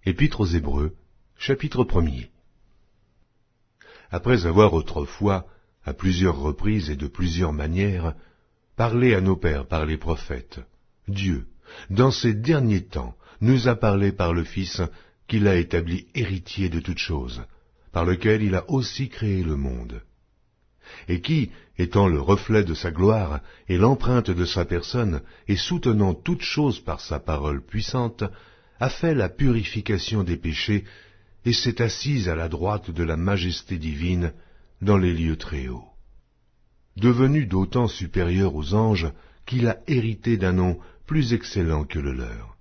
Épître aux Hébreux, chapitre 1er. Après avoir autrefois, à plusieurs reprises et de plusieurs manières, parlé à nos pères par les prophètes, Dieu, dans ces derniers temps, nous a parlé par le Fils qu'il a établi héritier de toutes choses, par lequel il a aussi créé le monde, et qui, étant le reflet de sa gloire et l'empreinte de sa personne, et soutenant toutes choses par sa parole puissante, a fait la purification des péchés, et s'est assise à la droite de la majesté divine dans les lieux très hauts. Devenu d'autant supérieur aux anges qu'il a hérité d'un nom plus excellent que le leur.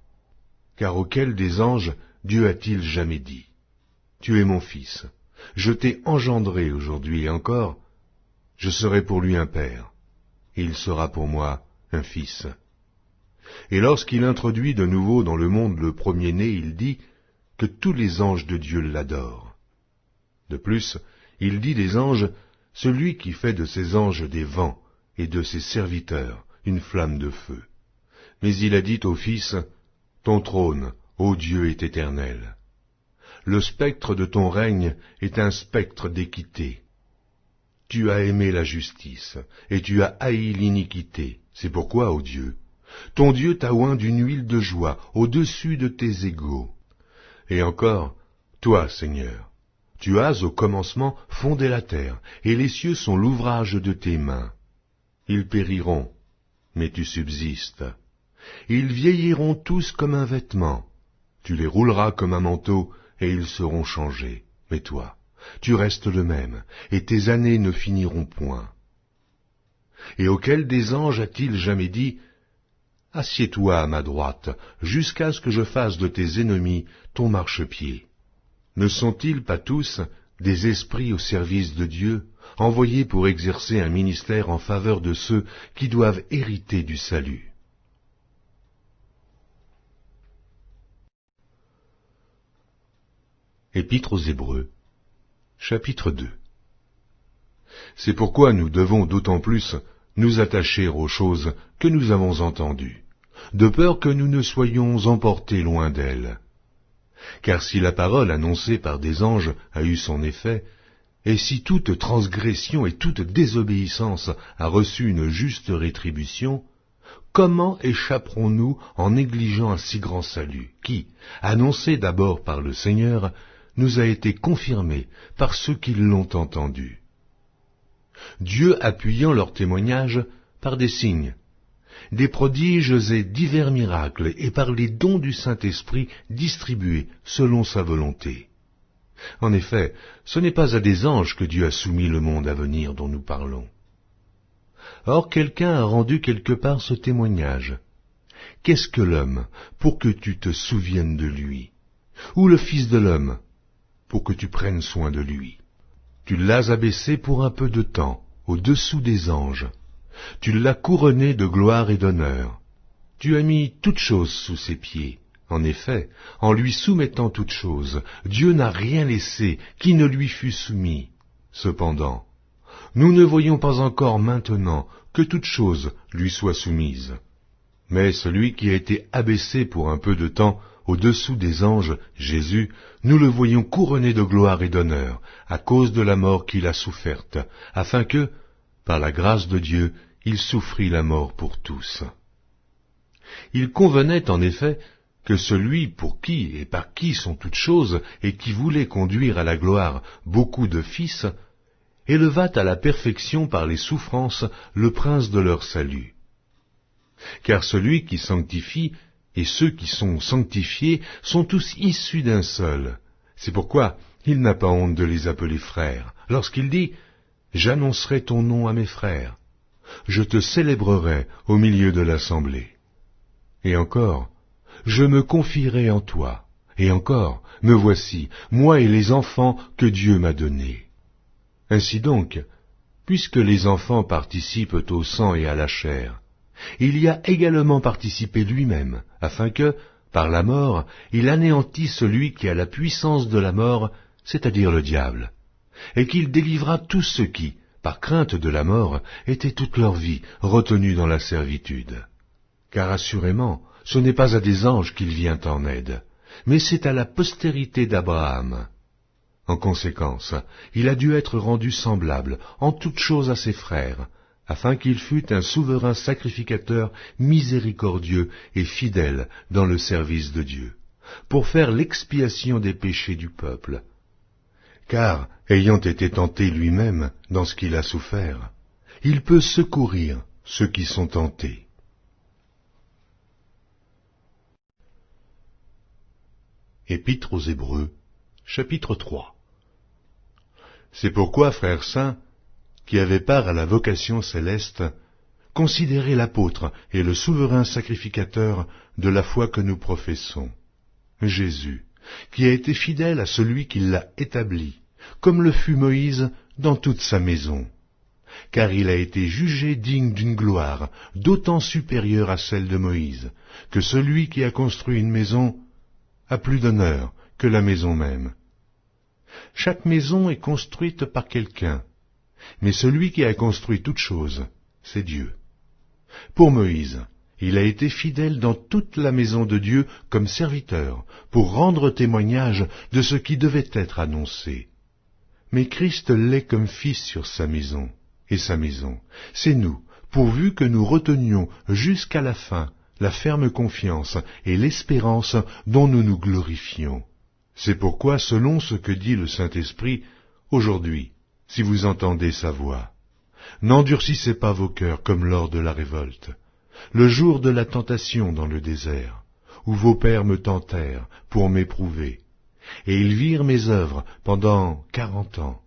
Car auquel des anges Dieu a-t-il jamais dit : Tu es mon fils, je t'ai engendré aujourd'hui, et encore, je serai pour lui un père, et il sera pour moi un fils. Et lorsqu'il introduit de nouveau dans le monde le premier-né, il dit que tous les anges de Dieu l'adorent. De plus, il dit des anges, celui qui fait de ses anges des vents et de ses serviteurs une flamme de feu. Mais il a dit au Fils, ton trône, ô Dieu, est éternel. Le spectre de ton règne est un spectre d'équité. Tu as aimé la justice, et tu as haï l'iniquité. C'est pourquoi, ô Dieu, ton Dieu t'a oint d'une huile de joie au-dessus de tes égaux. Et encore, toi, Seigneur, tu as au commencement fondé la terre, et les cieux sont l'ouvrage de tes mains. Ils périront, mais tu subsistes. Ils vieilliront tous comme un vêtement. Tu les rouleras comme un manteau, et ils seront changés. Mais toi, tu restes le même, et tes années ne finiront point. Et auquel des anges a-t-il jamais dit : Assieds-toi à ma droite, jusqu'à ce que je fasse de tes ennemis ton marchepied. Ne sont-ils pas tous des esprits au service de Dieu, envoyés pour exercer un ministère en faveur de ceux qui doivent hériter du salut ? Épître aux Hébreux, chapitre 2. C'est pourquoi nous devons d'autant plus nous attacher aux choses que nous avons entendues, de peur que nous ne soyons emportés loin d'elles. Car si la parole annoncée par des anges a eu son effet, et si toute transgression et toute désobéissance a reçu une juste rétribution, comment échapperons-nous en négligeant un si grand salut, qui, annoncé d'abord par le Seigneur, nous a été confirmé par ceux qui l'ont entendu ? Dieu appuyant leur témoignage par des signes, des prodiges et divers miracles, et par les dons du Saint-Esprit distribués selon sa volonté. En effet, ce n'est pas à des anges que Dieu a soumis le monde à venir dont nous parlons. Or quelqu'un a rendu quelque part ce témoignage. Qu'est-ce que l'homme pour que tu te souviennes de lui ? Ou le Fils de l'homme pour que tu prennes soin de lui ? Tu l'as abaissé pour un peu de temps, au-dessous des anges. Tu l'as couronné de gloire et d'honneur. Tu as mis toutes choses sous ses pieds. En effet, en lui soumettant toutes choses, Dieu n'a rien laissé qui ne lui fût soumis. Cependant, nous ne voyons pas encore maintenant que toutes choses lui soient soumises. Mais celui qui a été abaissé pour un peu de temps au-dessous des anges, Jésus, nous le voyons couronné de gloire et d'honneur, à cause de la mort qu'il a soufferte, afin que, par la grâce de Dieu, il souffrit la mort pour tous. Il convenait en effet que celui pour qui et par qui sont toutes choses, et qui voulait conduire à la gloire beaucoup de fils, élevât à la perfection par les souffrances le prince de leur salut. Car celui qui sanctifie et ceux qui sont sanctifiés sont tous issus d'un seul. C'est pourquoi il n'a pas honte de les appeler frères, lorsqu'il dit : J'annoncerai ton nom à mes frères, je te célébrerai au milieu de l'assemblée. Et encore, je me confierai en toi, et encore, me voici, moi et les enfants que Dieu m'a donnés. Ainsi donc, puisque les enfants participent au sang et à la chair, il y a également participé lui-même, afin que, par la mort, il anéantisse celui qui a la puissance de la mort, c'est-à-dire le diable, et qu'il délivra tous ceux qui, par crainte de la mort, étaient toute leur vie retenus dans la servitude. Car assurément, ce n'est pas à des anges qu'il vient en aide, mais c'est à la postérité d'Abraham. En conséquence, il a dû être rendu semblable en toutes choses à ses frères, afin qu'il fût un souverain sacrificateur miséricordieux et fidèle dans le service de Dieu, pour faire l'expiation des péchés du peuple. Car, ayant été tenté lui-même dans ce qu'il a souffert, il peut secourir ceux qui sont tentés. Épître aux Hébreux, chapitre 3. C'est pourquoi, frères saints, qui avaient part à la vocation céleste, considérez l'apôtre et le souverain sacrificateur de la foi que nous professons, Jésus, qui a été fidèle à celui qui l'a établi, comme le fut Moïse dans toute sa maison. Car il a été jugé digne d'une gloire d'autant supérieure à celle de Moïse, que celui qui a construit une maison a plus d'honneur que la maison même. Chaque maison est construite par quelqu'un, mais celui qui a construit toute chose, c'est Dieu. Pour Moïse, il a été fidèle dans toute la maison de Dieu comme serviteur, pour rendre témoignage de ce qui devait être annoncé. Mais Christ l'est comme fils sur sa maison, et sa maison, c'est nous, pourvu que nous retenions jusqu'à la fin la ferme confiance et l'espérance dont nous nous glorifions. C'est pourquoi, selon ce que dit le Saint-Esprit, aujourd'hui, si vous entendez sa voix, n'endurcissez pas vos cœurs comme lors de la révolte, le jour de la tentation dans le désert, où vos pères me tentèrent pour m'éprouver, et ils virent mes œuvres pendant 40 ans.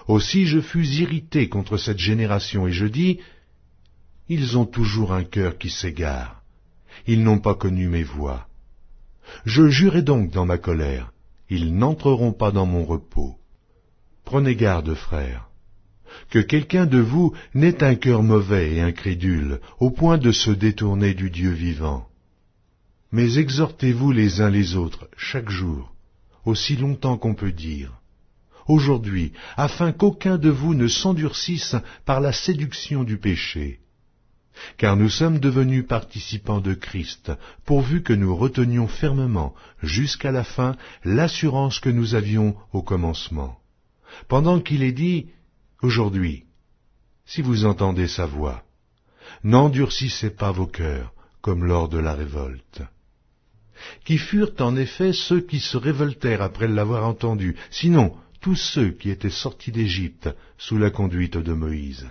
Aussi je fus irrité contre cette génération, et je dis, ils ont toujours un cœur qui s'égare, ils n'ont pas connu mes voies. Je jurai donc dans ma colère, ils n'entreront pas dans mon repos. Prenez garde, frères, que quelqu'un de vous n'ait un cœur mauvais et incrédule, au point de se détourner du Dieu vivant. Mais exhortez-vous les uns les autres, chaque jour, aussi longtemps qu'on peut dire, aujourd'hui, afin qu'aucun de vous ne s'endurcisse par la séduction du péché. Car nous sommes devenus participants de Christ, pourvu que nous retenions fermement, jusqu'à la fin, l'assurance que nous avions au commencement. Pendant qu'il est dit, aujourd'hui, si vous entendez sa voix, n'endurcissez pas vos cœurs, comme lors de la révolte. Qui furent en effet ceux qui se révoltèrent après l'avoir entendu, sinon tous ceux qui étaient sortis d'Égypte sous la conduite de Moïse.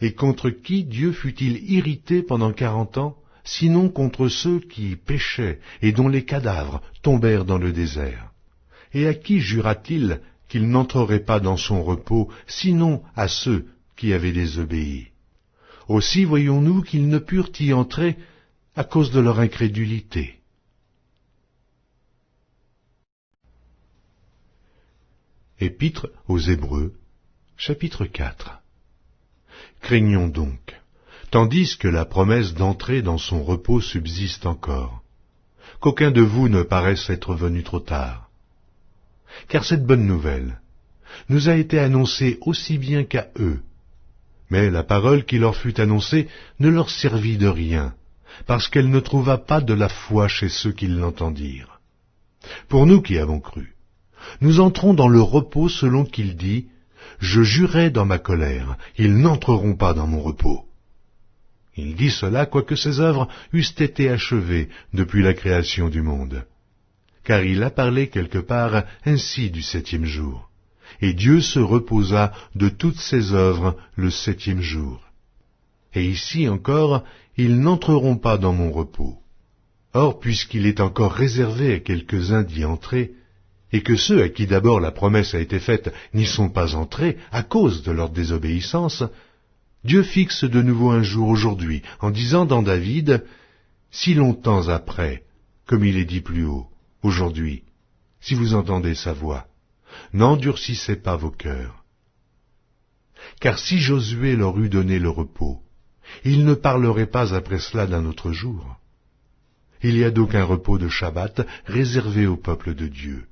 Et contre qui Dieu fut-il irrité pendant 40 ans, sinon contre ceux qui péchaient et dont les cadavres tombèrent dans le désert? Et à qui jura-t-il qu'il n'entrerait pas dans son repos, sinon à ceux qui avaient désobéi? Aussi voyons-nous qu'ils ne purent y entrer à cause de leur incrédulité. Épître aux Hébreux, chapitre 4. Craignons donc, tandis que la promesse d'entrer dans son repos subsiste encore, qu'aucun de vous ne paraisse être venu trop tard. Car cette bonne nouvelle nous a été annoncée aussi bien qu'à eux, mais la parole qui leur fut annoncée ne leur servit de rien, parce qu'elle ne trouva pas de la foi chez ceux qui l'entendirent. Pour nous qui avons cru, nous entrons dans le repos selon qu'il dit, « Je jurai dans ma colère, ils n'entreront pas dans mon repos. » Il dit cela quoique ses œuvres eussent été achevées depuis la création du monde. Car il a parlé quelque part ainsi du 7e jour. Et Dieu se reposa de toutes ses œuvres le 7e jour. Et ici encore, ils n'entreront pas dans mon repos. Or, puisqu'il est encore réservé à quelques-uns d'y entrer, et que ceux à qui d'abord la promesse a été faite n'y sont pas entrés à cause de leur désobéissance, Dieu fixe de nouveau un jour aujourd'hui, en disant dans David, « Si longtemps après, comme il est dit plus haut, aujourd'hui, si vous entendez sa voix, n'endurcissez pas vos cœurs. Car si Josué leur eût donné le repos, il ne parlerait pas après cela d'un autre jour. Il y a donc un repos de Shabbat réservé au peuple de Dieu.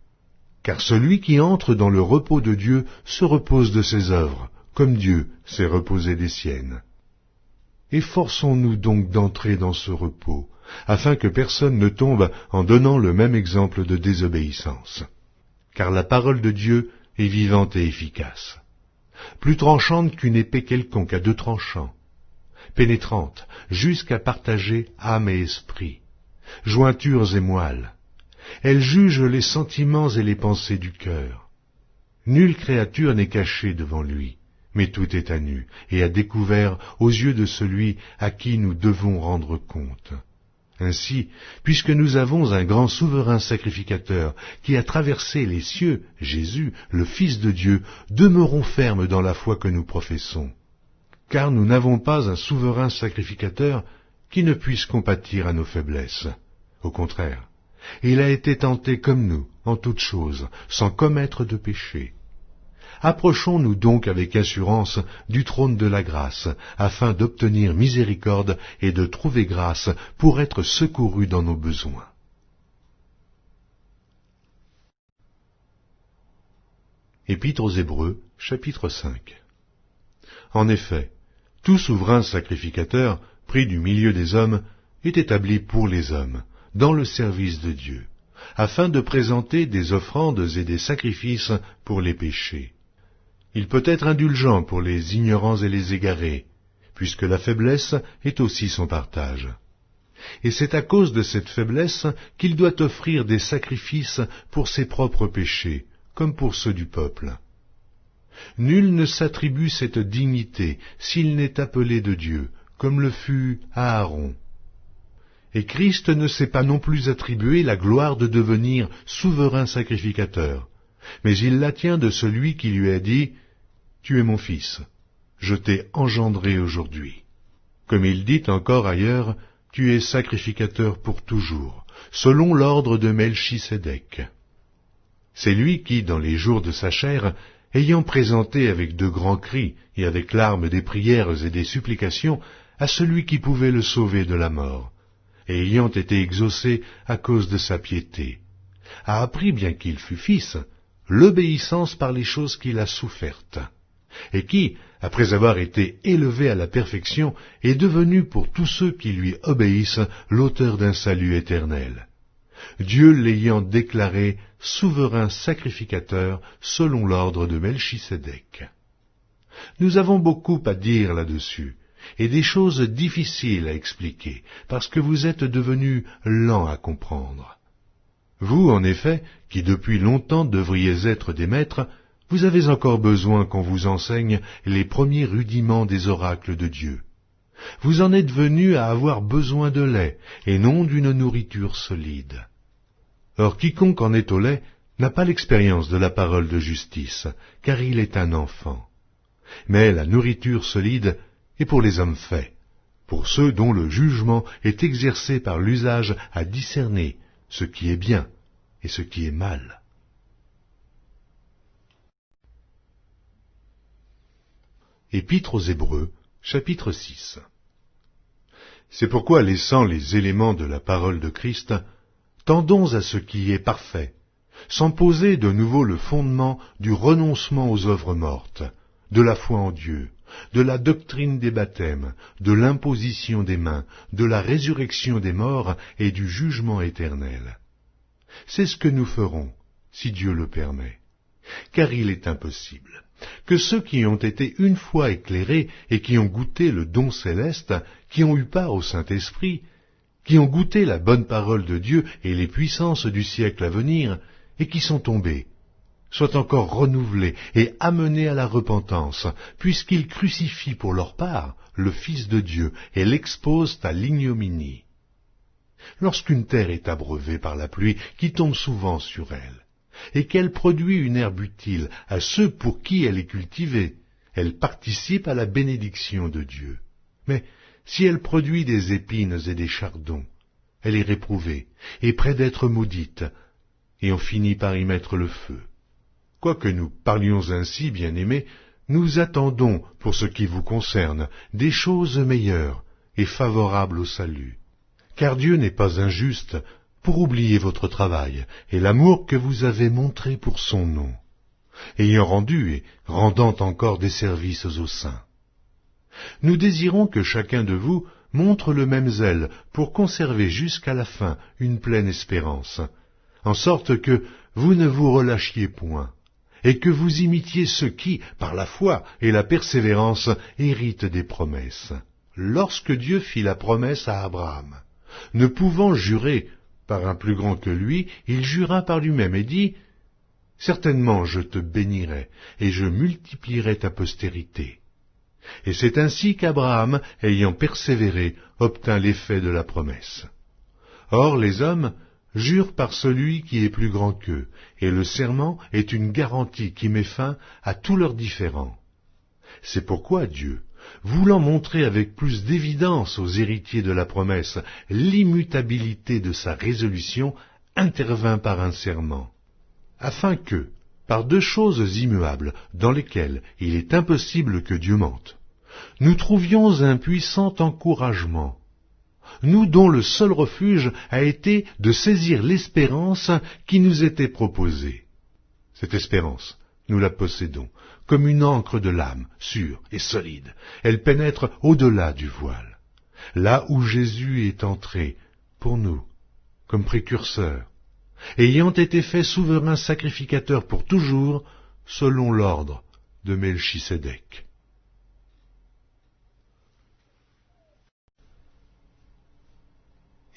Car celui qui entre dans le repos de Dieu se repose de ses œuvres, comme Dieu s'est reposé des siennes. Efforçons-nous donc d'entrer dans ce repos, afin que personne ne tombe en donnant le même exemple de désobéissance. Car la parole de Dieu est vivante et efficace, plus tranchante qu'une épée quelconque à 2 tranchants, pénétrante jusqu'à partager âme et esprit, jointures et moelles. Elle juge les sentiments et les pensées du cœur. Nulle créature n'est cachée devant lui, mais tout est à nu et à découvert aux yeux de celui à qui nous devons rendre compte. Ainsi, puisque nous avons un grand souverain sacrificateur qui a traversé les cieux, Jésus, le Fils de Dieu, demeurons fermes dans la foi que nous professons. Car nous n'avons pas un souverain sacrificateur qui ne puisse compatir à nos faiblesses. Au contraire, il a été tenté comme nous, en toutes choses, sans commettre de péché. Approchons-nous donc avec assurance du trône de la grâce, afin d'obtenir miséricorde et de trouver grâce pour être secourus dans nos besoins. Épître aux Hébreux, chapitre 5. En effet, tout souverain sacrificateur, pris du milieu des hommes, est établi pour les hommes, dans le service de Dieu, afin de présenter des offrandes et des sacrifices pour les péchés. Il peut être indulgent pour les ignorants et les égarés, puisque la faiblesse est aussi son partage. Et c'est à cause de cette faiblesse qu'il doit offrir des sacrifices pour ses propres péchés, comme pour ceux du peuple. Nul ne s'attribue cette dignité s'il n'est appelé de Dieu, comme le fut Aaron. Et Christ ne s'est pas non plus attribué la gloire de devenir souverain sacrificateur, mais il la tient de celui qui lui a dit « Tu es mon fils, je t'ai engendré aujourd'hui ». Comme il dit encore ailleurs, « Tu es sacrificateur pour toujours, selon l'ordre de Melchisédek ». C'est lui qui, dans les jours de sa chair, ayant présenté avec de grands cris et avec larmes des prières et des supplications à celui qui pouvait le sauver de la mort, et ayant été exaucé à cause de sa piété, a appris, bien qu'il fût fils, l'obéissance par les choses qu'il a souffertes, et qui, après avoir été élevé à la perfection, est devenu pour tous ceux qui lui obéissent l'auteur d'un salut éternel. Dieu l'ayant déclaré souverain sacrificateur selon l'ordre de Melchisédek. Nous avons beaucoup à dire là-dessus, et des choses difficiles à expliquer, parce que vous êtes devenus lents à comprendre. Vous, en effet, qui depuis longtemps devriez être des maîtres, vous avez encore besoin qu'on vous enseigne les premiers rudiments des oracles de Dieu. Vous en êtes venus à avoir besoin de lait, et non d'une nourriture solide. Or quiconque en est au lait n'a pas l'expérience de la parole de justice, car il est un enfant. Mais la nourriture solide est pour les hommes faits, pour ceux dont le jugement est exercé par l'usage à discerner ce qui est bien et ce qui est mal. Épître aux Hébreux, chapitre 6. C'est pourquoi, laissant les éléments de la parole de Christ, tendons à ce qui est parfait, sans poser de nouveau le fondement du renoncement aux œuvres mortes, de la foi en Dieu, de la doctrine des baptêmes, de l'imposition des mains, de la résurrection des morts et du jugement éternel. C'est ce que nous ferons, si Dieu le permet, car il est impossible que ceux qui ont été une fois éclairés et qui ont goûté le don céleste, qui ont eu part au Saint-Esprit, qui ont goûté la bonne parole de Dieu et les puissances du siècle à venir, et qui sont tombés, soient encore renouvelés et amenés à la repentance, puisqu'ils crucifient pour leur part le Fils de Dieu et l'exposent à l'ignominie. Lorsqu'une terre est abreuvée par la pluie qui tombe souvent sur elle, et qu'elle produit une herbe utile à ceux pour qui elle est cultivée, elle participe à la bénédiction de Dieu. Mais si elle produit des épines et des chardons, elle est réprouvée et près d'être maudite, et on finit par y mettre le feu. Quoique nous parlions ainsi, bien-aimés, nous attendons, pour ce qui vous concerne, des choses meilleures et favorables au salut. Car Dieu n'est pas injuste pour oublier votre travail et l'amour que vous avez montré pour son nom, ayant rendu et rendant encore des services aux saints. Nous désirons que chacun de vous montre le même zèle pour conserver jusqu'à la fin une pleine espérance, en sorte que vous ne vous relâchiez point, et que vous imitiez ceux qui, par la foi et la persévérance, héritent des promesses. Lorsque Dieu fit la promesse à Abraham, ne pouvant jurer par un plus grand que lui, il jura par lui-même et dit « Certainement je te bénirai, et je multiplierai ta postérité. » Et c'est ainsi qu'Abraham, ayant persévéré, obtint l'effet de la promesse. Or les hommes jurent par celui qui est plus grand qu'eux, et le serment est une garantie qui met fin à tous leurs différends. C'est pourquoi Dieu, voulant montrer avec plus d'évidence aux héritiers de la promesse l'immutabilité de sa résolution, intervint par un serment, afin que, par deux choses immuables, dans lesquelles il est impossible que Dieu mente, nous trouvions un puissant encouragement, nous dont le seul refuge a été de saisir l'espérance qui nous était proposée. Cette espérance, nous la possédons, comme une ancre de l'âme, sûre et solide. Elle pénètre au-delà du voile, là où Jésus est entré, pour nous, comme précurseur, ayant été fait souverain sacrificateur pour toujours, selon l'ordre de Melchisédek.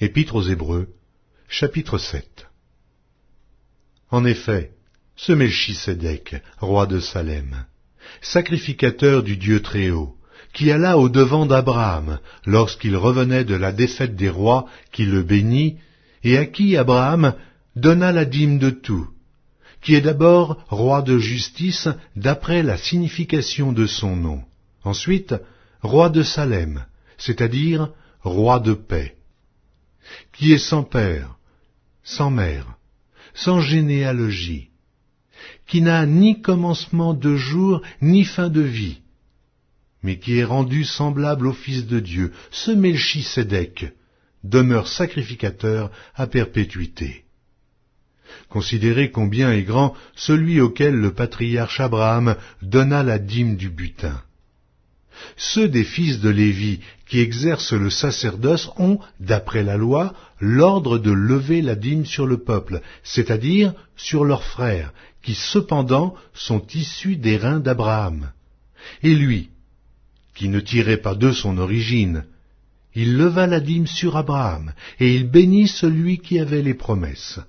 Épître aux Hébreux, chapitre 7. En effet, ce Melchisédek, roi de Salem, sacrificateur du Dieu Très-Haut, qui alla au-devant d'Abraham lorsqu'il revenait de la défaite des rois, qui le bénit, et à qui Abraham donna la dîme de tout, qui est d'abord roi de justice d'après la signification de son nom, ensuite roi de Salem, c'est-à-dire roi de paix, qui est sans père, sans mère, sans généalogie, qui n'a ni commencement de jour ni fin de vie, mais qui est rendu semblable au Fils de Dieu, ce Melchisédek, demeure sacrificateur à perpétuité. Considérez combien est grand celui auquel le patriarche Abraham donna la dîme du butin. Ceux des fils de Lévi qui exercent le sacerdoce ont, d'après la loi, l'ordre de lever la dîme sur le peuple, c'est-à-dire sur leurs frères, qui cependant sont issus des reins d'Abraham. Et lui, qui ne tirait pas d'eux son origine, il leva la dîme sur Abraham, et il bénit celui qui avait les promesses.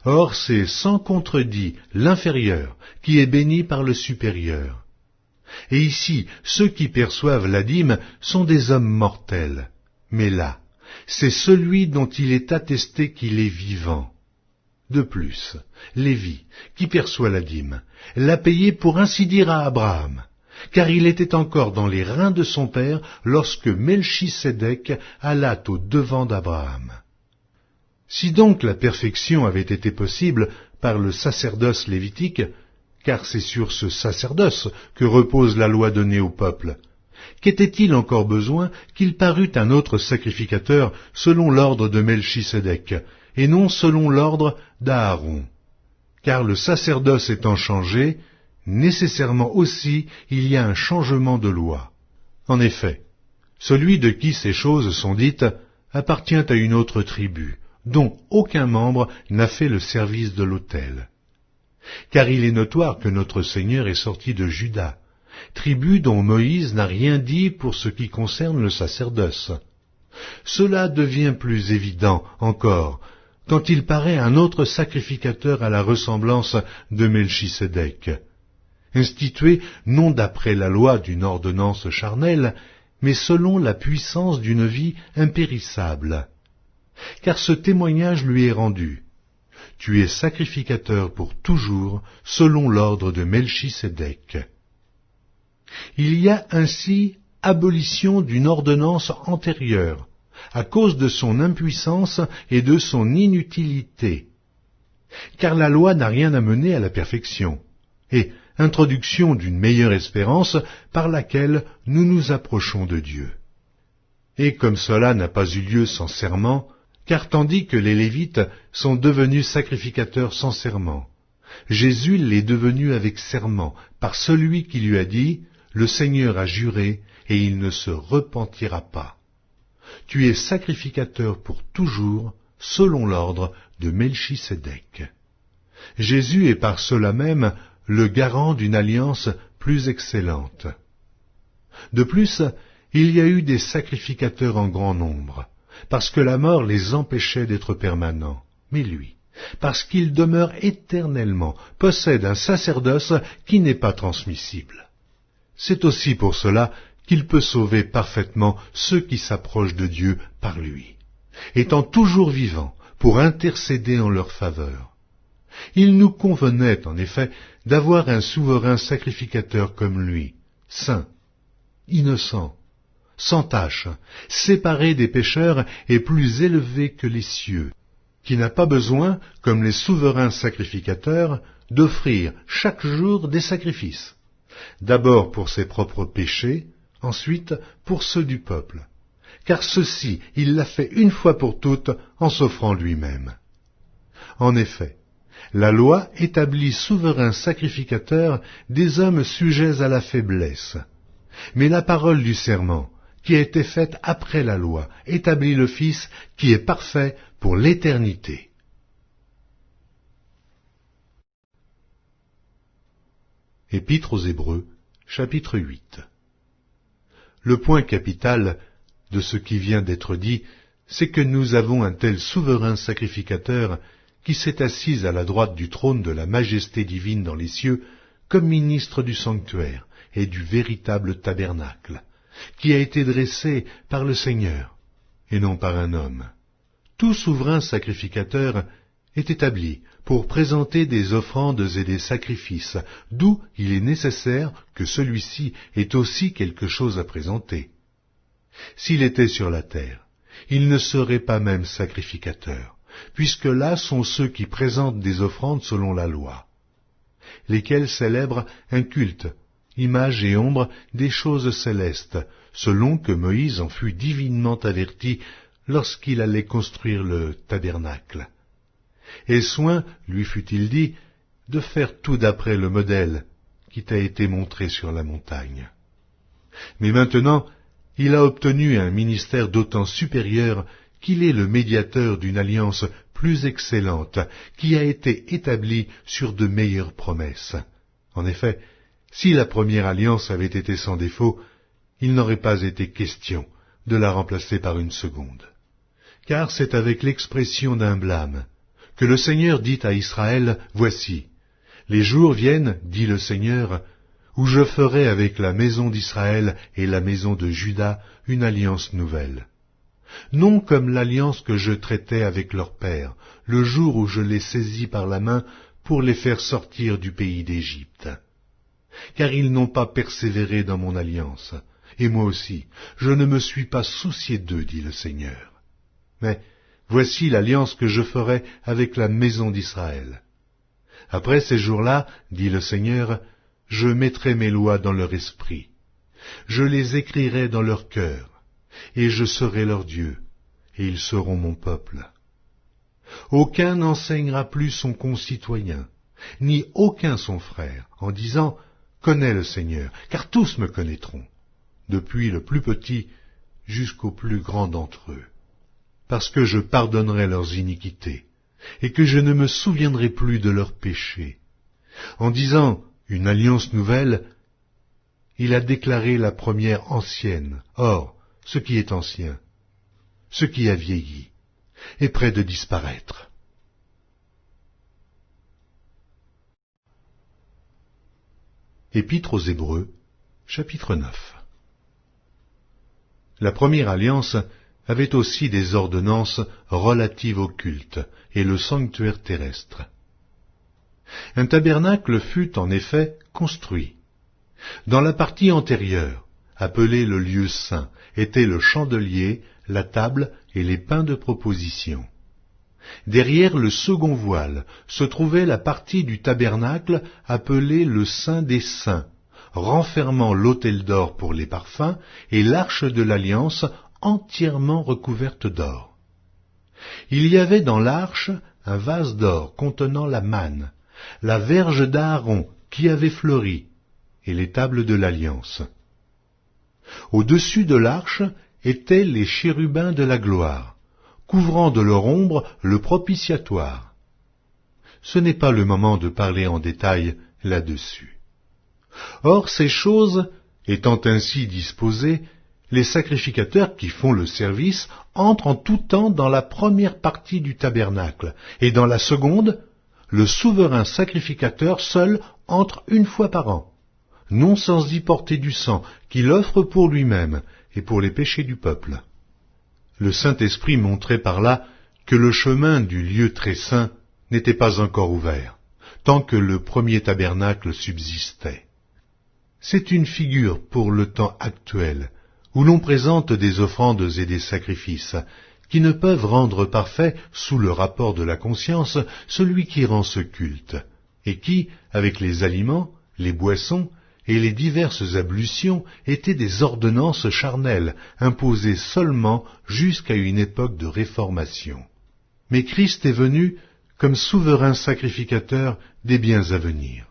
Or c'est sans contredit l'inférieur qui est béni par le supérieur. Et ici, ceux qui perçoivent la dîme sont des hommes mortels. Mais là, c'est celui dont il est attesté qu'il est vivant. De plus, Lévi, qui perçoit la dîme, l'a payé pour ainsi dire à Abraham, car il était encore dans les reins de son père lorsque Melchisédek alla au devant d'Abraham. Si donc la perfection avait été possible par le sacerdoce lévitique, car c'est sur ce sacerdoce que repose la loi donnée au peuple, qu'était-il encore besoin qu'il parût un autre sacrificateur selon l'ordre de Melchisédek, et non selon l'ordre d'Aaron? Car le sacerdoce étant changé, nécessairement aussi il y a un changement de loi. En effet, celui de qui ces choses sont dites appartient à une autre tribu, dont aucun membre n'a fait le service de l'autel. Car il est notoire que notre Seigneur est sorti de Juda, tribu dont Moïse n'a rien dit pour ce qui concerne le sacerdoce. Cela devient plus évident encore quand il paraît un autre sacrificateur à la ressemblance de Melchisédek, institué non d'après la loi d'une ordonnance charnelle, mais selon la puissance d'une vie impérissable. Car ce témoignage lui est rendu. Tu es sacrificateur pour toujours, selon l'ordre de Melchisédek. Il y a ainsi abolition d'une ordonnance antérieure, à cause de son impuissance et de son inutilité. Car la loi n'a rien amené à la perfection, et introduction d'une meilleure espérance par laquelle nous nous approchons de Dieu. Et comme cela n'a pas eu lieu sans serment, car tandis que les Lévites sont devenus sacrificateurs sans serment, Jésus l'est devenu avec serment, par celui qui lui a dit « Le Seigneur a juré, et il ne se repentira pas. Tu es sacrificateur pour toujours, selon l'ordre de Melchisédek. Jésus est par cela même le garant d'une alliance plus excellente. De plus, il y a eu des sacrificateurs en grand nombre, parce que la mort les empêchait d'être permanents. Mais lui, parce qu'il demeure éternellement, possède un sacerdoce qui n'est pas transmissible. C'est aussi pour cela qu'il peut sauver parfaitement ceux qui s'approchent de Dieu par lui, étant toujours vivant pour intercéder en leur faveur. Il nous convenait, en effet, d'avoir un souverain sacrificateur comme lui, saint, innocent, sans tache, séparé des pécheurs et plus élevé que les cieux, qui n'a pas besoin, comme les souverains sacrificateurs, d'offrir chaque jour des sacrifices, d'abord pour ses propres péchés, ensuite pour ceux du peuple, car ceci il l'a fait une fois pour toutes en s'offrant lui-même. En effet, la loi établit souverains sacrificateurs des hommes sujets à la faiblesse, mais la parole du serment, qui a été faite après la loi, établit le Fils qui est parfait pour l'éternité. Épître aux Hébreux, chapitre 8. Le point capital de ce qui vient d'être dit, c'est que nous avons un tel souverain sacrificateur qui s'est assis à la droite du trône de la majesté divine dans les cieux, comme ministre du sanctuaire et du véritable tabernacle, qui a été dressé par le Seigneur, et non par un homme. Tout souverain sacrificateur est établi pour présenter des offrandes et des sacrifices, d'où il est nécessaire que celui-ci ait aussi quelque chose à présenter. S'il était sur la terre, il ne serait pas même sacrificateur, puisque là sont ceux qui présentent des offrandes selon la loi, lesquels célèbrent un culte, image et ombre des choses célestes, selon que Moïse en fut divinement averti lorsqu'il allait construire le tabernacle. Et soin, lui fut-il dit, de faire tout d'après le modèle qui t'a été montré sur la montagne. Mais maintenant, il a obtenu un ministère d'autant supérieur qu'il est le médiateur d'une alliance plus excellente, qui a été établie sur de meilleures promesses. En effet, si la première alliance avait été sans défaut, il n'aurait pas été question de la remplacer par une seconde. Car c'est avec l'expression d'un blâme que le Seigneur dit à Israël, « Voici, les jours viennent, dit le Seigneur, où je ferai avec la maison d'Israël et la maison de Juda une alliance nouvelle. Non comme l'alliance que je traitais avec leur père, le jour où je les saisis par la main pour les faire sortir du pays d'Égypte. Car ils n'ont pas persévéré dans mon alliance, et moi aussi, je ne me suis pas soucié d'eux, dit le Seigneur. Mais voici l'alliance que je ferai avec la maison d'Israël. Après ces jours-là, dit le Seigneur, je mettrai mes lois dans leur esprit. Je les écrirai dans leur cœur, et je serai leur Dieu, et ils seront mon peuple. Aucun n'enseignera plus son concitoyen, ni aucun son frère, en disant « Connais le Seigneur », car tous me connaîtront, depuis le plus petit jusqu'au plus grand d'entre eux, parce que je pardonnerai leurs iniquités, et que je ne me souviendrai plus de leurs péchés. En disant « une alliance nouvelle », il a déclaré la première ancienne. Or, ce qui est ancien, ce qui a vieilli, est près de disparaître. Épître aux Hébreux, chapitre 9. La première alliance avait aussi des ordonnances relatives au culte et le sanctuaire terrestre. Un tabernacle fut en effet construit. Dans la partie antérieure, appelée le lieu saint, étaient le chandelier, la table et les pains de proposition. Derrière le second voile se trouvait la partie du tabernacle appelée le Saint des Saints, renfermant l'autel d'or pour les parfums et l'arche de l'Alliance entièrement recouverte d'or. Il y avait dans l'arche un vase d'or contenant la manne, la verge d'Aaron qui avait fleuri, et les tables de l'Alliance. Au-dessus de l'arche étaient les chérubins de la gloire, couvrant de leur ombre le propitiatoire. Ce n'est pas le moment de parler en détail là-dessus. Or, ces choses étant ainsi disposées, les sacrificateurs qui font le service entrent en tout temps dans la première partie du tabernacle, et dans la seconde, le souverain sacrificateur seul entre une fois par an, non sans y porter du sang qu'il offre pour lui-même et pour les péchés du peuple. Le Saint-Esprit montrait par là que le chemin du lieu très saint n'était pas encore ouvert, tant que le premier tabernacle subsistait. C'est une figure pour le temps actuel, où l'on présente des offrandes et des sacrifices, qui ne peuvent rendre parfait, sous le rapport de la conscience, celui qui rend ce culte, et qui, avec les aliments, les boissons et les diverses ablutions, étaient des ordonnances charnelles, imposées seulement jusqu'à une époque de réformation. Mais Christ est venu comme souverain sacrificateur des biens à venir.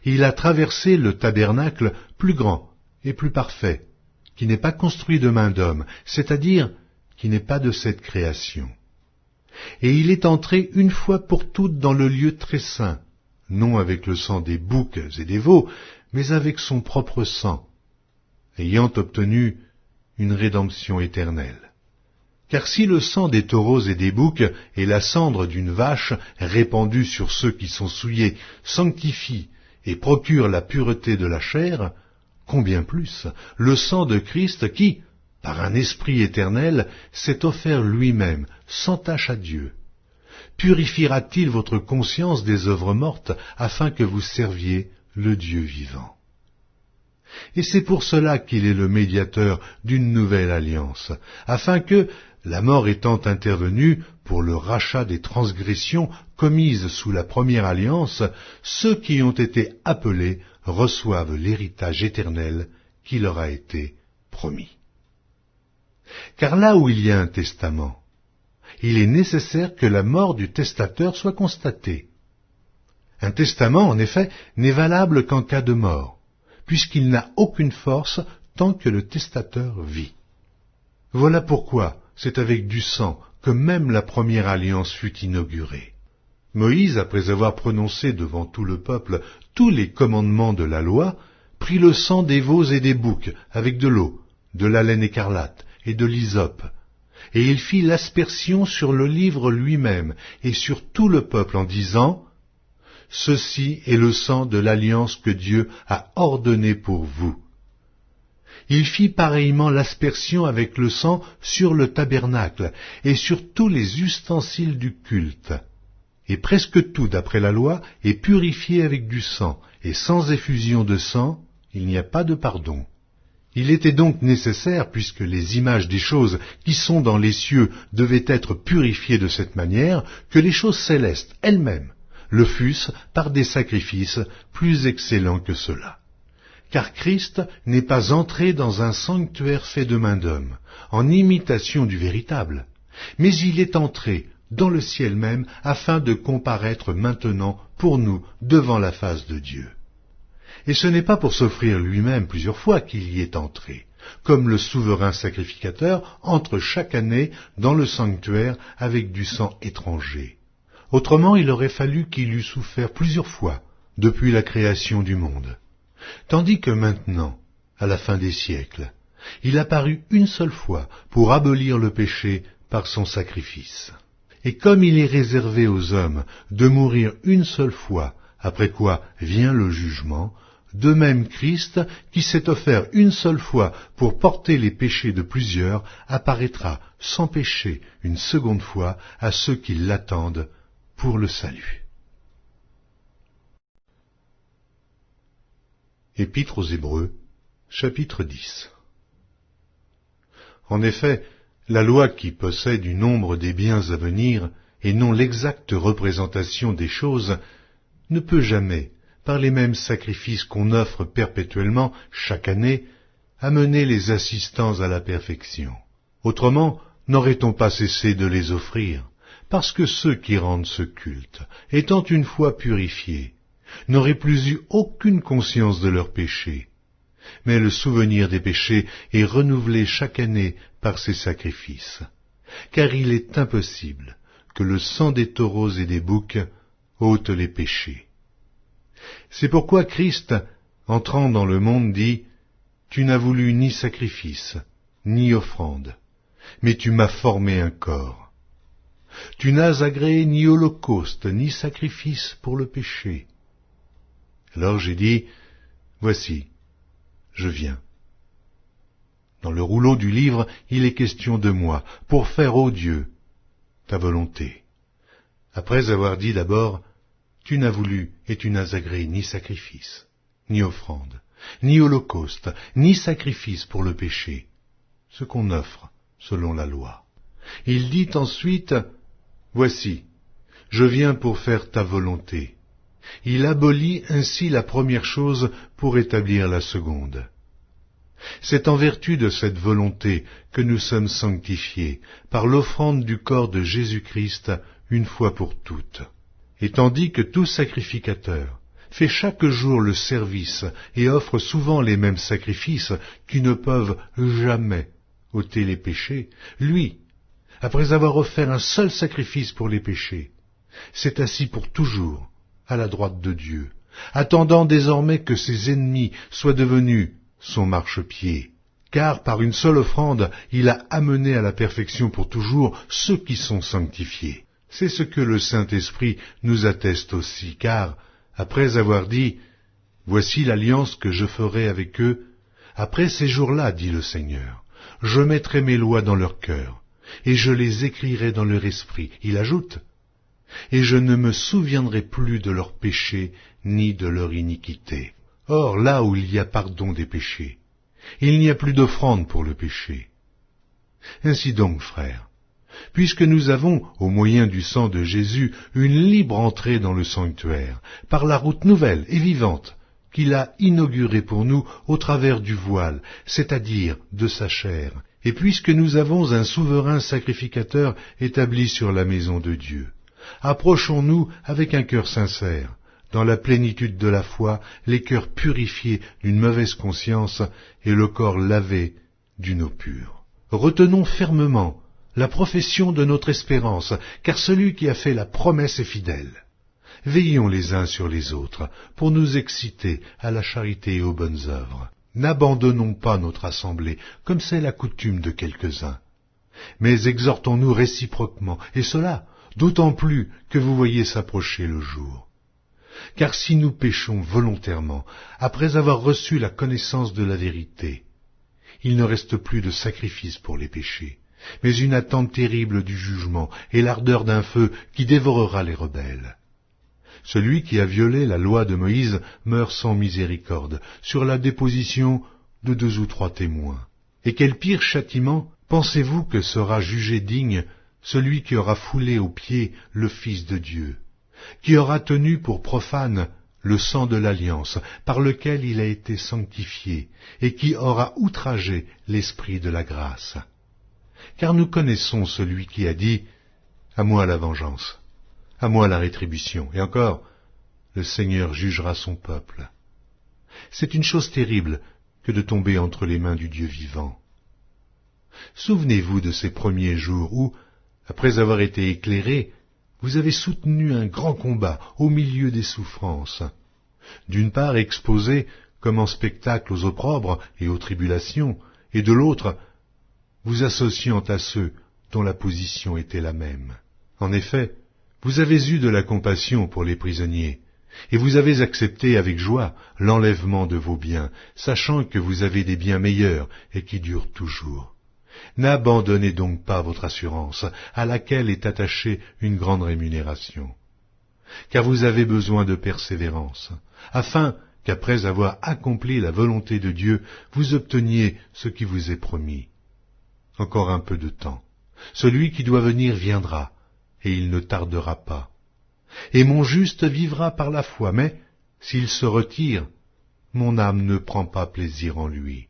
Il a traversé le tabernacle plus grand et plus parfait, qui n'est pas construit de main d'homme, c'est-à-dire qui n'est pas de cette création. Et il est entré une fois pour toutes dans le lieu très saint, non avec le sang des boucs et des veaux, mais avec son propre sang, ayant obtenu une rédemption éternelle. Car si le sang des taureaux et des boucs et la cendre d'une vache répandue sur ceux qui sont souillés sanctifient et procurent la pureté de la chair, combien plus le sang de Christ qui, par un esprit éternel, s'est offert lui-même sans tache à Dieu, purifiera-t-il votre conscience des œuvres mortes afin que vous serviez le Dieu vivant. Et c'est pour cela qu'il est le médiateur d'une nouvelle alliance, afin que, la mort étant intervenue pour le rachat des transgressions commises sous la première alliance, ceux qui ont été appelés reçoivent l'héritage éternel qui leur a été promis. Car là où il y a un testament, il est nécessaire que la mort du testateur soit constatée. Un testament, en effet, n'est valable qu'en cas de mort, puisqu'il n'a aucune force tant que le testateur vit. Voilà pourquoi c'est avec du sang que même la première alliance fut inaugurée. Moïse, après avoir prononcé devant tout le peuple tous les commandements de la loi, prit le sang des veaux et des boucs avec de l'eau, de la laine écarlate et de l'hysope, et il fit l'aspersion sur le livre lui-même et sur tout le peuple en disant « Ceci est le sang de l'alliance que Dieu a ordonnée pour vous. » Il fit pareillement l'aspersion avec le sang sur le tabernacle et sur tous les ustensiles du culte. Et presque tout, d'après la loi, est purifié avec du sang, et sans effusion de sang, il n'y a pas de pardon. Il était donc nécessaire, puisque les images des choses qui sont dans les cieux devaient être purifiées de cette manière, que les choses célestes elles-mêmes le fussent par des sacrifices plus excellents que ceux-là. Car Christ n'est pas entré dans un sanctuaire fait de main d'homme, en imitation du véritable, mais il est entré dans le ciel même afin de comparaître maintenant pour nous devant la face de Dieu. Et ce n'est pas pour s'offrir lui-même plusieurs fois qu'il y est entré, comme le souverain sacrificateur entre chaque année dans le sanctuaire avec du sang étranger. Autrement, il aurait fallu qu'il eût souffert plusieurs fois depuis la création du monde. Tandis que maintenant, à la fin des siècles, il apparut une seule fois pour abolir le péché par son sacrifice. Et comme il est réservé aux hommes de mourir une seule fois, après quoi vient le jugement, de même Christ, qui s'est offert une seule fois pour porter les péchés de plusieurs, apparaîtra sans péché une seconde fois à ceux qui l'attendent pour le salut. Épître aux Hébreux, chapitre 10. En effet, la loi qui possède du nombre des biens à venir, et non l'exacte représentation des choses, ne peut jamais, par les mêmes sacrifices qu'on offre perpétuellement chaque année, amener les assistants à la perfection. Autrement, n'aurait-on pas cessé de les offrir, parce que ceux qui rendent ce culte, étant une fois purifiés, n'auraient plus eu aucune conscience de leurs péchés, mais le souvenir des péchés est renouvelé chaque année par ses sacrifices. Car il est impossible que le sang des taureaux et des boucs ôte les péchés. C'est pourquoi Christ, entrant dans le monde, dit « Tu n'as voulu ni sacrifice, ni offrande, mais tu m'as formé un corps. Tu n'as agréé ni holocauste, ni sacrifice pour le péché. » Alors j'ai dit « Voici, je viens. » Dans le rouleau du livre, il est question de moi, pour faire, ô Dieu, ta volonté. Après avoir dit d'abord, tu n'as voulu et tu n'as agréé ni sacrifice, ni offrande, ni holocauste, ni sacrifice pour le péché, ce qu'on offre selon la loi. Il dit ensuite, voici, je viens pour faire ta volonté. Il abolit ainsi la première chose pour établir la seconde. C'est en vertu de cette volonté que nous sommes sanctifiés par l'offrande du corps de Jésus-Christ une fois pour toutes. Et tandis que tout sacrificateur fait chaque jour le service et offre souvent les mêmes sacrifices qui ne peuvent jamais ôter les péchés, lui, après avoir offert un seul sacrifice pour les péchés, s'est assis pour toujours à la droite de Dieu, attendant désormais que ses ennemis soient devenus son marchepied, car par une seule offrande, il a amené à la perfection pour toujours ceux qui sont sanctifiés. C'est ce que le Saint-Esprit nous atteste aussi, car, après avoir dit « Voici l'alliance que je ferai avec eux, après ces jours-là, dit le Seigneur, je mettrai mes lois dans leur cœur, et je les écrirai dans leur esprit. » Il ajoute « Et je ne me souviendrai plus de leurs péchés ni de leur iniquité. » Or, là où il y a pardon des péchés, il n'y a plus d'offrande pour le péché. Ainsi donc, frères, puisque nous avons, au moyen du sang de Jésus, une libre entrée dans le sanctuaire, par la route nouvelle et vivante qu'il a inaugurée pour nous au travers du voile, c'est-à-dire de sa chair, et puisque nous avons un souverain sacrificateur établi sur la maison de Dieu, approchons-nous avec un cœur sincère, dans la plénitude de la foi, les cœurs purifiés d'une mauvaise conscience et le corps lavé d'une eau pure. Retenons fermement la profession de notre espérance, car celui qui a fait la promesse est fidèle. Veillons les uns sur les autres, pour nous exciter à la charité et aux bonnes œuvres. N'abandonnons pas notre assemblée, comme c'est la coutume de quelques-uns, mais exhortons-nous réciproquement, et cela d'autant plus que vous voyez s'approcher le jour. Car si nous péchons volontairement, après avoir reçu la connaissance de la vérité, il ne reste plus de sacrifice pour les péchés, mais une attente terrible du jugement et l'ardeur d'un feu qui dévorera les rebelles. Celui qui a violé la loi de Moïse meurt sans miséricorde, sur la déposition de 2 ou 3 témoins. Et quel pire châtiment pensez-vous que sera jugé digne celui qui aura foulé aux pieds le Fils de Dieu, qui aura tenu pour profane le sang de l'alliance par lequel il a été sanctifié, et qui aura outragé l'Esprit de la grâce. Car nous connaissons celui qui a dit « À moi la vengeance, à moi la rétribution », et encore « Le Seigneur jugera son peuple ». C'est une chose terrible que de tomber entre les mains du Dieu vivant. Souvenez-vous de ces premiers jours où, après avoir été éclairés, vous avez soutenu un grand combat au milieu des souffrances, d'une part exposé comme en spectacle aux opprobres et aux tribulations, et de l'autre, vous associant à ceux dont la position était la même. En effet, vous avez eu de la compassion pour les prisonniers, et vous avez accepté avec joie l'enlèvement de vos biens, sachant que vous avez des biens meilleurs et qui durent toujours. N'abandonnez donc pas votre assurance, à laquelle est attachée une grande rémunération. Car vous avez besoin de persévérance, afin qu'après avoir accompli la volonté de Dieu, vous obteniez ce qui vous est promis. Encore un peu de temps. Celui qui doit venir viendra, et il ne tardera pas. Et mon juste vivra par la foi, mais, s'il se retire, mon âme ne prend pas plaisir en lui.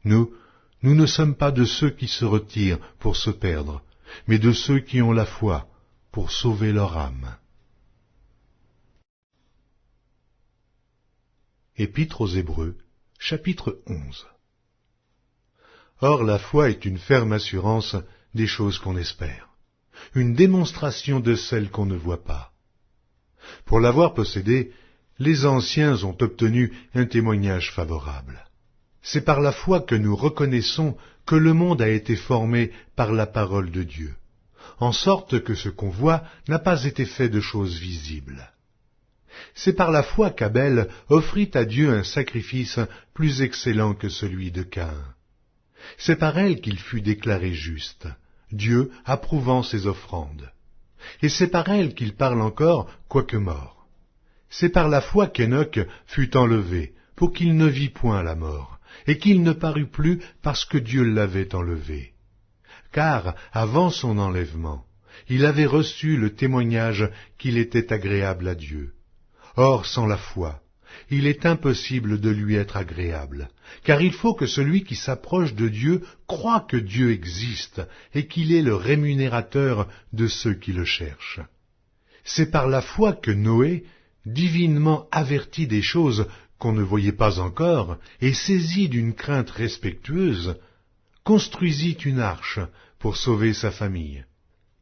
Nous ne sommes pas de ceux qui se retirent pour se perdre, mais de ceux qui ont la foi pour sauver leur âme. Épître aux Hébreux, Chapitre 11. Or la foi est une ferme assurance des choses qu'on espère, une démonstration de celles qu'on ne voit pas. Pour l'avoir possédée, les anciens ont obtenu un témoignage favorable. C'est par la foi que nous reconnaissons que le monde a été formé par la parole de Dieu, en sorte que ce qu'on voit n'a pas été fait de choses visibles. C'est par la foi qu'Abel offrit à Dieu un sacrifice plus excellent que celui de Caïn. C'est par elle qu'il fut déclaré juste, Dieu approuvant ses offrandes. Et c'est par elle qu'il parle encore, quoique mort. C'est par la foi qu'Enoch fut enlevé, pour qu'il ne vît point la mort, et qu'il ne parut plus parce que Dieu l'avait enlevé. Car, avant son enlèvement, il avait reçu le témoignage qu'il était agréable à Dieu. Or, sans la foi, il est impossible de lui être agréable, car il faut que celui qui s'approche de Dieu croie que Dieu existe et qu'il est le rémunérateur de ceux qui le cherchent. C'est par la foi que Noé, divinement averti des choses qu'on ne voyait pas encore, et saisi d'une crainte respectueuse, construisit une arche pour sauver sa famille.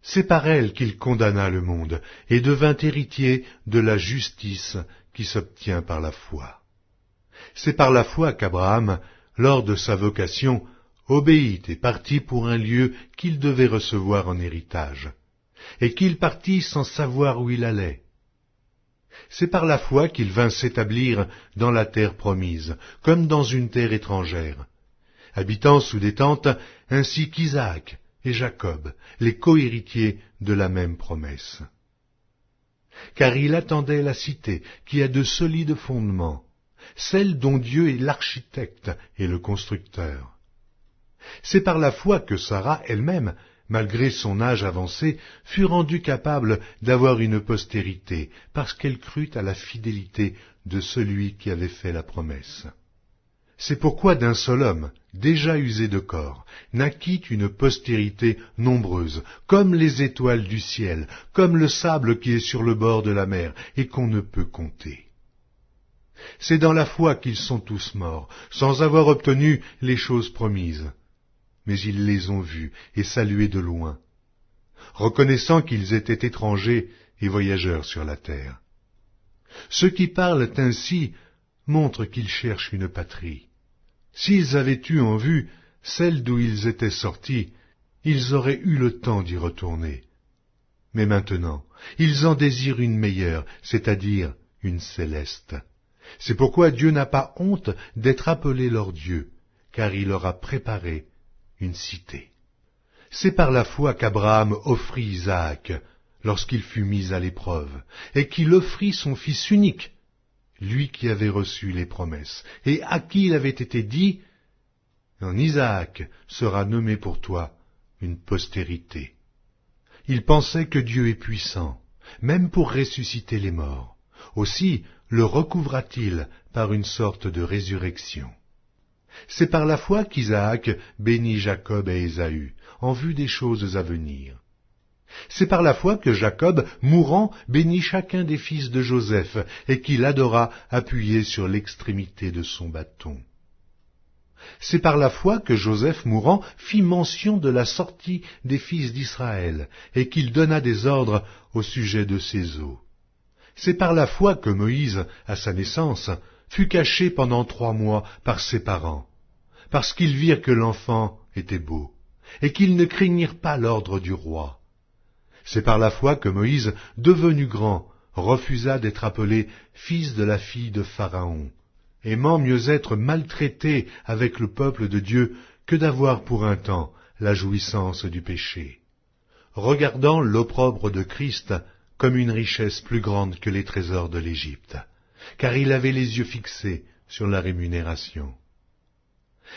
C'est par elle qu'il condamna le monde et devint héritier de la justice qui s'obtient par la foi. C'est par la foi qu'Abraham, lors de sa vocation, obéit et partit pour un lieu qu'il devait recevoir en héritage, et qu'il partit sans savoir où il allait. C'est par la foi qu'il vint s'établir dans la terre promise, comme dans une terre étrangère, habitant sous des tentes, ainsi qu'Isaac et Jacob, les cohéritiers de la même promesse. Car il attendait la cité qui a de solides fondements, celle dont Dieu est l'architecte et le constructeur. C'est par la foi que Sarah elle-même, malgré son âge avancé, fut rendue capable d'avoir une postérité, parce qu'elle crut à la fidélité de celui qui avait fait la promesse. C'est pourquoi d'un seul homme, déjà usé de corps, naquit une postérité nombreuse, comme les étoiles du ciel, comme le sable qui est sur le bord de la mer, et qu'on ne peut compter. C'est dans la foi qu'ils sont tous morts, sans avoir obtenu les choses promises. Mais ils les ont vus et salués de loin, reconnaissant qu'ils étaient étrangers et voyageurs sur la terre. Ceux qui parlent ainsi montrent qu'ils cherchent une patrie. S'ils avaient eu en vue celle d'où ils étaient sortis, ils auraient eu le temps d'y retourner. Mais maintenant, ils en désirent une meilleure, c'est-à-dire une céleste. C'est pourquoi Dieu n'a pas honte d'être appelé leur Dieu, car il leur a préparé une cité. C'est par la foi qu'Abraham offrit Isaac, lorsqu'il fut mis à l'épreuve, et qu'il offrit son fils unique, lui qui avait reçu les promesses, et à qui il avait été dit, « En Isaac sera nommé pour toi une postérité. » Il pensait que Dieu est puissant, même pour ressusciter les morts. Aussi le recouvra-t-il par une sorte de résurrection. C'est par la foi qu'Isaac bénit Jacob et Ésaü, en vue des choses à venir. C'est par la foi que Jacob, mourant, bénit chacun des fils de Joseph, et qu'il adora appuyé sur l'extrémité de son bâton. C'est par la foi que Joseph, mourant, fit mention de la sortie des fils d'Israël, et qu'il donna des ordres au sujet de ses os. C'est par la foi que Moïse, à sa naissance, fut caché pendant 3 mois par ses parents, parce qu'ils virent que l'enfant était beau, et qu'ils ne craignirent pas l'ordre du roi. C'est par la foi que Moïse, devenu grand, refusa d'être appelé fils de la fille de Pharaon, aimant mieux être maltraité avec le peuple de Dieu que d'avoir pour un temps la jouissance du péché, regardant l'opprobre de Christ comme une richesse plus grande que les trésors de l'Égypte, car il avait les yeux fixés sur la rémunération.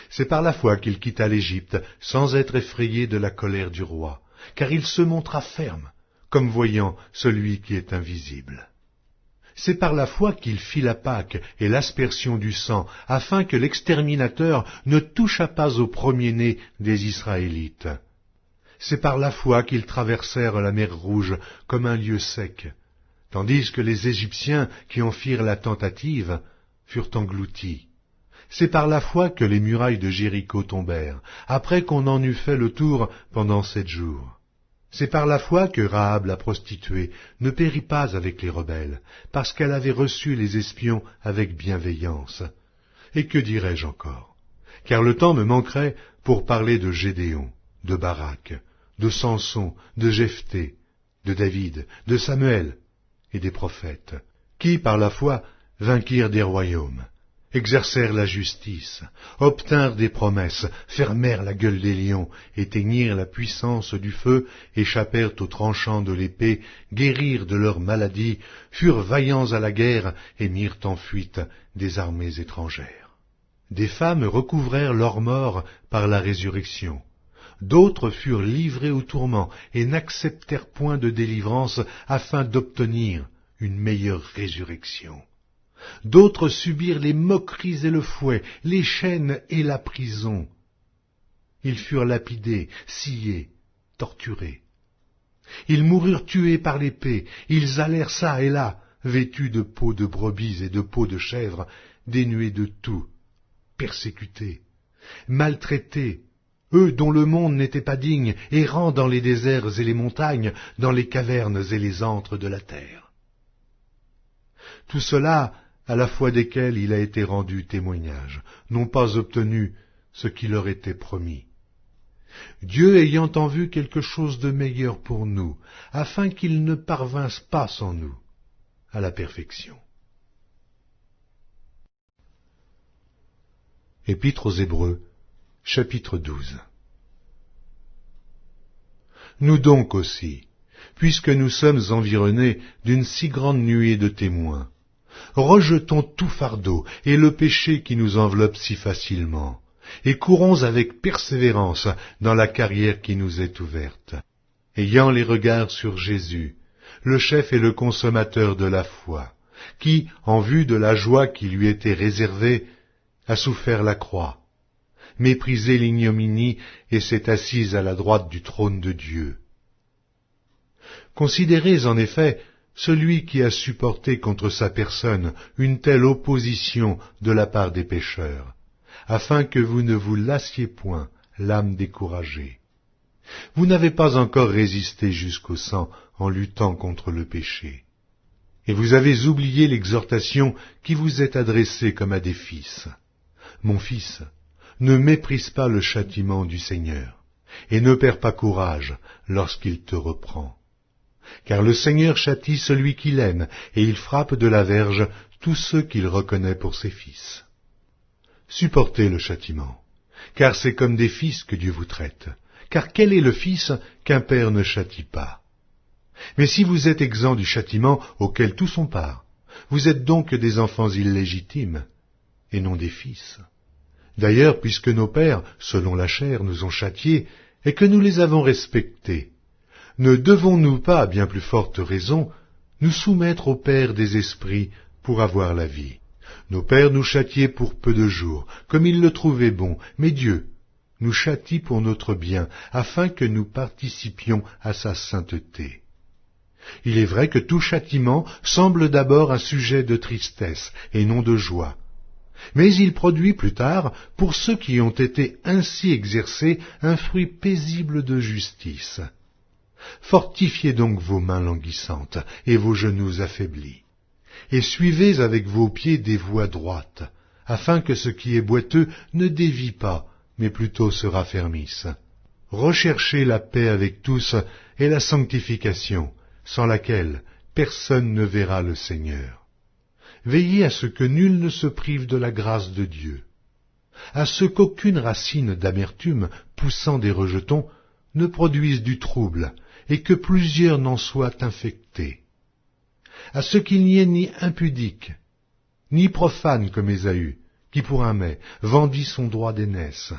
C'est par la foi qu'il quitta l'Égypte sans être effrayé de la colère du roi, car il se montra ferme, comme voyant celui qui est invisible. C'est par la foi qu'il fit la Pâque et l'aspersion du sang, afin que l'exterminateur ne touchât pas au premier-né des Israélites. C'est par la foi qu'ils traversèrent la mer Rouge comme un lieu sec, tandis que les Égyptiens qui en firent la tentative furent engloutis. C'est par la foi que les murailles de Jéricho tombèrent, après qu'on en eut fait le tour pendant 7 jours. C'est par la foi que Rahab la prostituée ne périt pas avec les rebelles, parce qu'elle avait reçu les espions avec bienveillance. Et que dirais-je encore? Car le temps me manquerait pour parler de Gédéon, de Barak, de Samson, de Jephthé, de David, de Samuel et des prophètes, qui, par la foi, vainquirent des royaumes, exercèrent la justice, obtinrent des promesses, fermèrent la gueule des lions, éteignirent la puissance du feu, échappèrent aux tranchants de l'épée, guérirent de leurs maladies, furent vaillants à la guerre et mirent en fuite des armées étrangères. Des femmes recouvrèrent leur mort par la résurrection. D'autres furent livrées au tourment et n'acceptèrent point de délivrance afin d'obtenir une meilleure résurrection. D'autres subirent les moqueries et le fouet, les chaînes et la prison. Ils furent lapidés, sciés, torturés. Ils moururent tués par l'épée, ils allèrent çà et là, vêtus de peaux de brebis et de peaux de chèvres, dénués de tout, persécutés, maltraités, eux dont le monde n'était pas digne, errant dans les déserts et les montagnes, dans les cavernes et les antres de la terre. Tout cela, à la foi desquels il a été rendu témoignage, n'ont pas obtenu ce qui leur était promis. Dieu ayant en vue quelque chose de meilleur pour nous, afin qu'ils ne parvinssent pas sans nous à la perfection. Épître aux Hébreux, chapitre 12. Nous donc aussi, puisque nous sommes environnés d'une si grande nuée de témoins, rejetons tout fardeau et le péché qui nous enveloppe si facilement, et courons avec persévérance dans la carrière qui nous est ouverte, ayant les regards sur Jésus, le chef et le consommateur de la foi, qui, en vue de la joie qui lui était réservée, a souffert la croix, méprisé l'ignominie et s'est assis à la droite du trône de Dieu. Considérez en effet celui qui a supporté contre sa personne une telle opposition de la part des pécheurs, afin que vous ne vous lassiez point l'âme découragée. Vous n'avez pas encore résisté jusqu'au sang en luttant contre le péché. Et vous avez oublié l'exhortation qui vous est adressée comme à des fils. Mon fils, ne méprise pas le châtiment du Seigneur, et ne perds pas courage lorsqu'il te reprend. Car le Seigneur châtie celui qu'il aime, et il frappe de la verge tous ceux qu'il reconnaît pour ses fils. Supportez le châtiment, car c'est comme des fils que Dieu vous traite. Car quel est le fils qu'un père ne châtie pas? Mais si vous êtes exempts du châtiment auquel tous ont part, vous êtes donc des enfants illégitimes, et non des fils. D'ailleurs, puisque nos pères, selon la chair, nous ont châtiés, et que nous les avons respectés, ne devons-nous pas, à bien plus forte raison, nous soumettre au Père des esprits pour avoir la vie? Nos pères nous châtiaient pour peu de jours, comme ils le trouvaient bon, mais Dieu nous châtie pour notre bien, afin que nous participions à sa sainteté. Il est vrai que tout châtiment semble d'abord un sujet de tristesse et non de joie, mais il produit plus tard, pour ceux qui ont été ainsi exercés, un fruit paisible de justice. Fortifiez donc vos mains languissantes et vos genoux affaiblis, et suivez avec vos pieds des voies droites, afin que ce qui est boiteux ne dévie pas, mais plutôt se raffermisse. Recherchez la paix avec tous et la sanctification, sans laquelle personne ne verra le Seigneur. Veillez à ce que nul ne se prive de la grâce de Dieu, à ce qu'aucune racine d'amertume poussant des rejetons ne produise du trouble, et que plusieurs n'en soient infectés, à ce qu'il n'y ait ni impudique, ni profane comme Ésaü, qui pour un mets vendit son droit d'aînesse.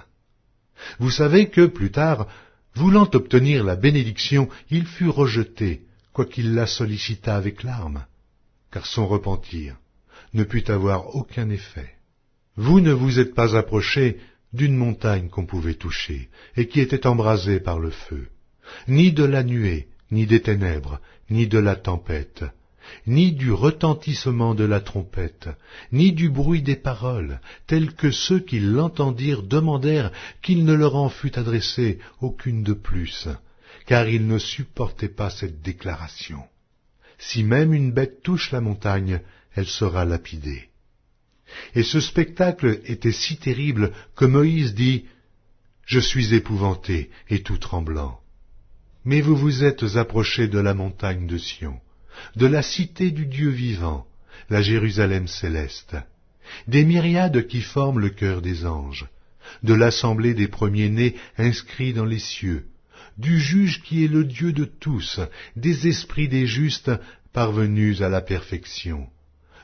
Vous savez que, plus tard, voulant obtenir la bénédiction, il fut rejeté, quoiqu'il la sollicitât avec larmes, car son repentir ne put avoir aucun effet. Vous ne vous êtes pas approchés d'une montagne qu'on pouvait toucher, et qui était embrasée par le feu, ni de la nuée, ni des ténèbres, ni de la tempête, ni du retentissement de la trompette, ni du bruit des paroles, tels que ceux qui l'entendirent demandèrent qu'il ne leur en fût adressé aucune de plus, car ils ne supportaient pas cette déclaration. Si même une bête touche la montagne, elle sera lapidée. Et ce spectacle était si terrible que Moïse dit « Je suis épouvanté et tout tremblant. » Mais vous vous êtes approchés de la montagne de Sion, de la cité du Dieu vivant, la Jérusalem céleste, des myriades qui forment le chœur des anges, de l'assemblée des premiers-nés inscrits dans les cieux, du juge qui est le Dieu de tous, des esprits des justes parvenus à la perfection,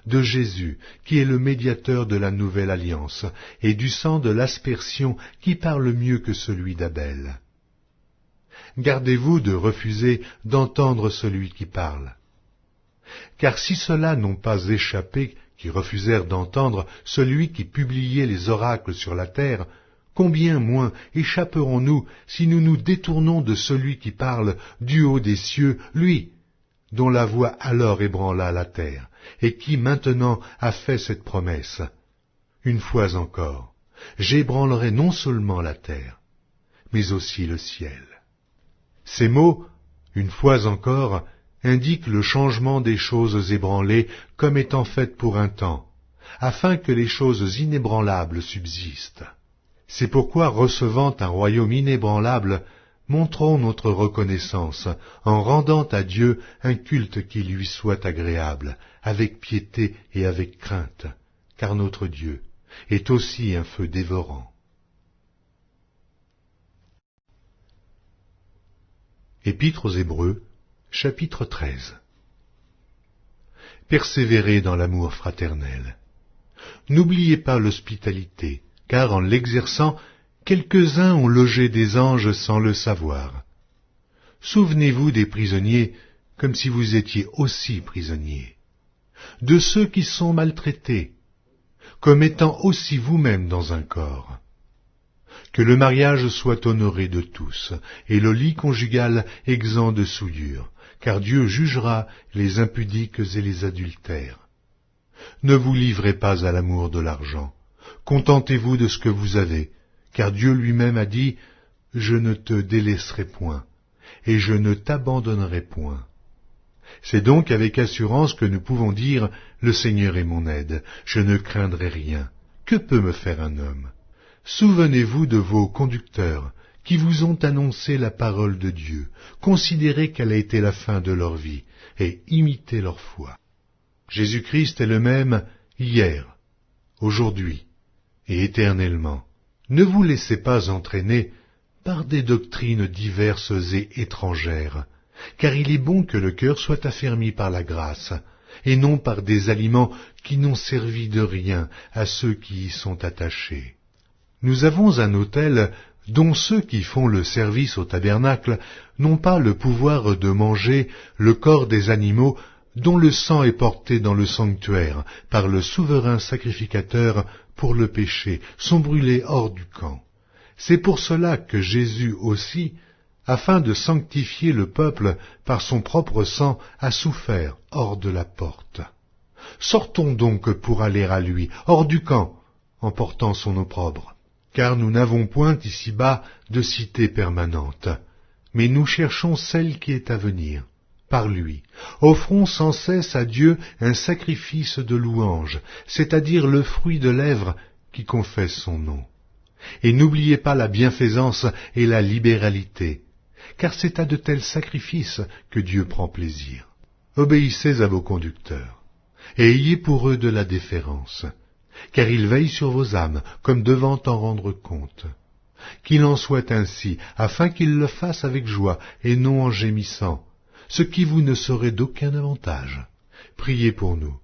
de Jésus, qui est le médiateur de la nouvelle alliance, et du sang de l'aspersion qui parle mieux que celui d'Abel. Gardez-vous de refuser d'entendre celui qui parle. Car si ceux-là n'ont pas échappé, qui refusèrent d'entendre celui qui publiait les oracles sur la terre, combien moins échapperons-nous si nous nous détournons de celui qui parle du haut des cieux, lui, dont la voix alors ébranla la terre, et qui maintenant a fait cette promesse. Une fois encore, j'ébranlerai non seulement la terre, mais aussi le ciel. Ces mots, une fois encore, indiquent le changement des choses ébranlées comme étant faites pour un temps, afin que les choses inébranlables subsistent. C'est pourquoi, recevant un royaume inébranlable, montrons notre reconnaissance en rendant à Dieu un culte qui lui soit agréable, avec piété et avec crainte, car notre Dieu est aussi un feu dévorant. Épître aux Hébreux, chapitre 13. Persévérez dans l'amour fraternel. N'oubliez pas l'hospitalité, car en l'exerçant, quelques-uns ont logé des anges sans le savoir. Souvenez-vous des prisonniers comme si vous étiez aussi prisonniers, de ceux qui sont maltraités, comme étant aussi vous-même dans un corps. Que le mariage soit honoré de tous, et le lit conjugal exempt de souillure, car Dieu jugera les impudiques et les adultères. Ne vous livrez pas à l'amour de l'argent, contentez-vous de ce que vous avez, car Dieu lui-même a dit « Je ne te délaisserai point, et je ne t'abandonnerai point ». C'est donc avec assurance que nous pouvons dire « Le Seigneur est mon aide, je ne craindrai rien. Que peut me faire un homme ?» Souvenez-vous de vos conducteurs, qui vous ont annoncé la parole de Dieu, considérez quelle a été la fin de leur vie, et imitez leur foi. Jésus-Christ est le même hier, aujourd'hui et éternellement. Ne vous laissez pas entraîner par des doctrines diverses et étrangères, car il est bon que le cœur soit affermi par la grâce, et non par des aliments qui n'ont servi de rien à ceux qui y sont attachés. Nous avons un autel dont ceux qui font le service au tabernacle n'ont pas le pouvoir de manger le corps des animaux dont le sang est porté dans le sanctuaire par le souverain sacrificateur pour le péché, sont brûlés hors du camp. C'est pour cela que Jésus aussi, afin de sanctifier le peuple par son propre sang, a souffert hors de la porte. Sortons donc pour aller à lui, hors du camp, en portant son opprobre. Car nous n'avons point ici-bas de cité permanente, mais nous cherchons celle qui est à venir. Par lui, offrons sans cesse à Dieu un sacrifice de louange, c'est-à-dire le fruit de lèvres qui confesse son nom. Et n'oubliez pas la bienfaisance et la libéralité, car c'est à de tels sacrifices que Dieu prend plaisir. Obéissez à vos conducteurs, et ayez pour eux de la déférence, car ils veillent sur vos âmes, comme devant en rendre compte. Qu'il en soit ainsi, afin qu'ils le fassent avec joie, et non en gémissant, ce qui vous ne serait d'aucun avantage. Priez pour nous,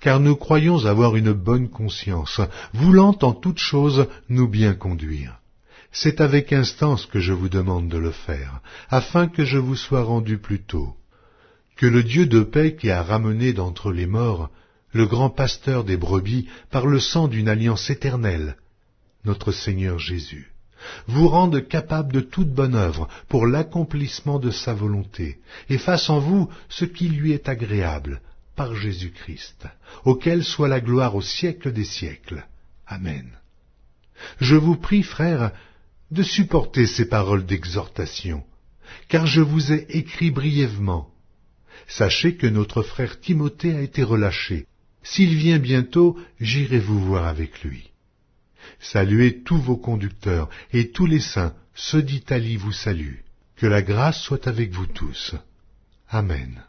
car nous croyons avoir une bonne conscience, voulant en toutes choses nous bien conduire. C'est avec instance que je vous demande de le faire, afin que je vous sois rendu plus tôt. Que le Dieu de paix qui a ramené d'entre les morts le grand pasteur des brebis par le sang d'une alliance éternelle, notre Seigneur Jésus, vous rende capable de toute bonne œuvre pour l'accomplissement de sa volonté, et fasse en vous ce qui lui est agréable, par Jésus-Christ, auquel soit la gloire au siècle des siècles. Amen. Je vous prie, frères, de supporter ces paroles d'exhortation, car je vous ai écrit brièvement. Sachez que notre frère Timothée a été relâché. S'il vient bientôt, j'irai vous voir avec lui. Saluez tous vos conducteurs, et tous les saints, ceux d'Italie vous saluent. Que la grâce soit avec vous tous. Amen.